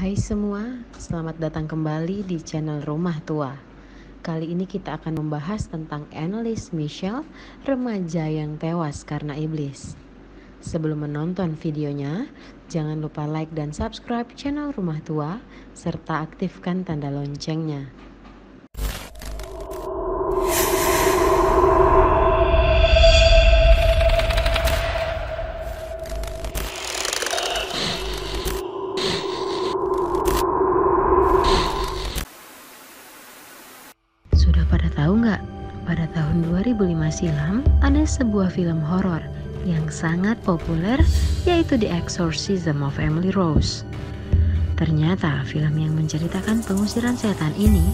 Hai semua, selamat datang kembali di channel Rumah Tua. Kali ini kita akan membahas tentang Anneliese Michel, remaja yang tewas karena iblis. Sebelum menonton videonya, jangan lupa like dan subscribe channel Rumah Tua, serta aktifkan tanda loncengnya. Sudah pada tahu nggak? Pada tahun 2005 silam, ada sebuah film horor yang sangat populer, yaitu The Exorcism of Emily Rose. Ternyata film yang menceritakan pengusiran setan ini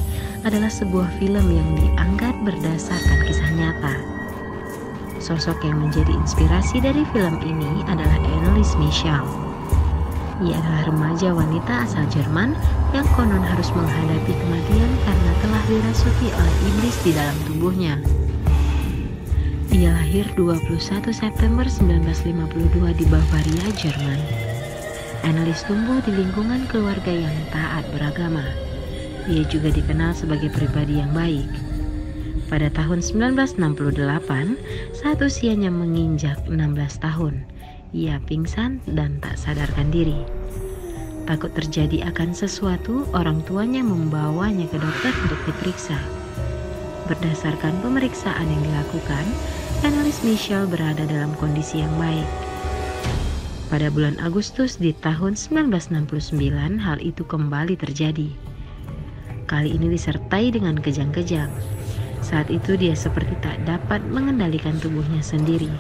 adalah sebuah film yang diangkat berdasarkan kisah nyata. Sosok yang menjadi inspirasi dari film ini adalah Anneliese Michel. Ia adalah remaja wanita asal Jerman yang konon harus menghadapi kematian karena telah dirasuki oleh iblis di dalam tubuhnya. Ia lahir 21 September 1952 di Bavaria, Jerman. Anneliese tumbuh di lingkungan keluarga yang taat beragama. Ia juga dikenal sebagai pribadi yang baik. Pada tahun 1968, saat usianya menginjak 16 tahun, ia pingsan dan tak sadarkan diri. Takut terjadi akan sesuatu, orang tuanya membawanya ke dokter untuk diperiksa. Berdasarkan pemeriksaan yang dilakukan, Anneliese Michel berada dalam kondisi yang baik. Pada bulan Agustus di tahun 1969, hal itu kembali terjadi. Kali ini disertai dengan kejang-kejang. Saat itu dia seperti tak dapat mengendalikan tubuhnya sendiri.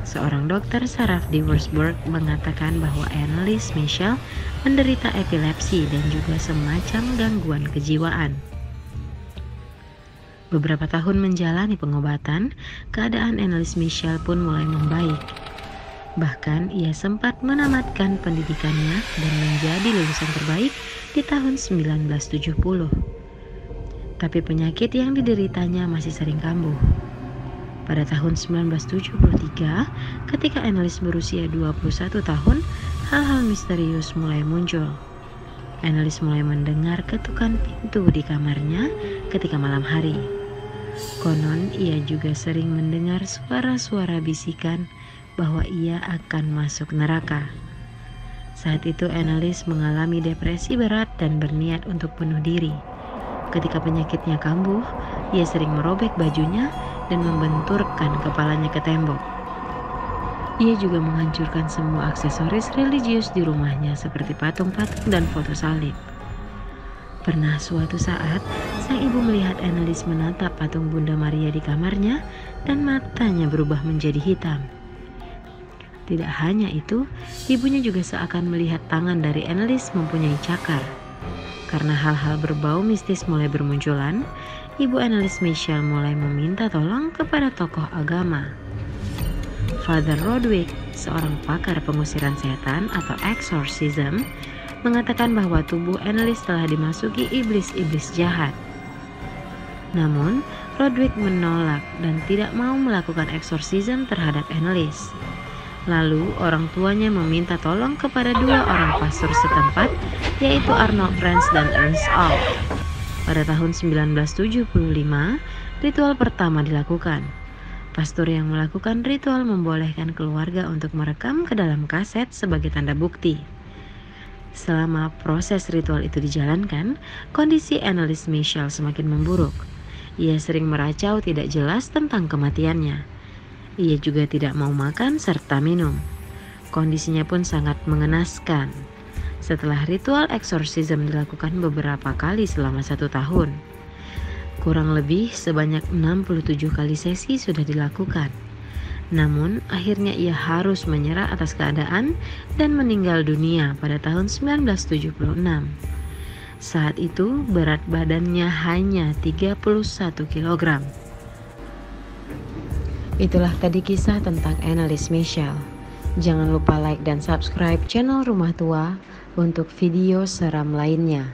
Seorang dokter saraf di Würzburg mengatakan bahwa Anneliese Michel menderita epilepsi dan juga semacam gangguan kejiwaan. Beberapa tahun menjalani pengobatan, keadaan Anneliese Michel pun mulai membaik. Bahkan ia sempat menamatkan pendidikannya dan menjadi lulusan terbaik di tahun 1970. Tapi penyakit yang dideritanya masih sering kambuh. Pada tahun 1973, ketika Anneliese berusia 21 tahun, hal-hal misterius mulai muncul. Anneliese mulai mendengar ketukan pintu di kamarnya ketika malam hari. Konon, ia juga sering mendengar suara-suara bisikan bahwa ia akan masuk neraka. Saat itu Anneliese mengalami depresi berat dan berniat untuk bunuh diri. Ketika penyakitnya kambuh, ia sering merobek bajunya dan membenturkan kepalanya ke tembok. Ia juga menghancurkan semua aksesoris religius di rumahnya seperti patung-patung dan foto salib. Pernah suatu saat, sang ibu melihat Anneliese menatap patung Bunda Maria di kamarnya dan matanya berubah menjadi hitam. Tidak hanya itu, ibunya juga seakan melihat tangan dari Anneliese mempunyai cakar. Karena hal-hal berbau mistis mulai bermunculan, Ibu Anneliese Michel mulai meminta tolong kepada tokoh agama. Father Rodwig, seorang pakar pengusiran setan atau exorcism, mengatakan bahwa tubuh Anneliese telah dimasuki iblis-iblis jahat. Namun, Rodwig menolak dan tidak mau melakukan exorcism terhadap Anneliese. Lalu orang tuanya meminta tolong kepada dua orang pastor setempat, yaitu Arnold Franz dan Ernst Alt. Pada tahun 1975, ritual pertama dilakukan. Pastor yang melakukan ritual membolehkan keluarga untuk merekam ke dalam kaset sebagai tanda bukti. Selama proses ritual itu dijalankan, kondisi Anneliese Michel semakin memburuk. Ia sering meracau tidak jelas tentang kematiannya. Ia juga tidak mau makan serta minum. Kondisinya pun sangat mengenaskan. Setelah ritual eksorsisme dilakukan beberapa kali selama 1 tahun. Kurang lebih sebanyak 67 kali sesi sudah dilakukan. Namun akhirnya ia harus menyerah atas keadaan dan meninggal dunia pada tahun 1976. Saat itu berat badannya hanya 31 kg. Itulah tadi kisah tentang Anneliese Michel. Jangan lupa like dan subscribe channel Rumah Tua untuk video seram lainnya.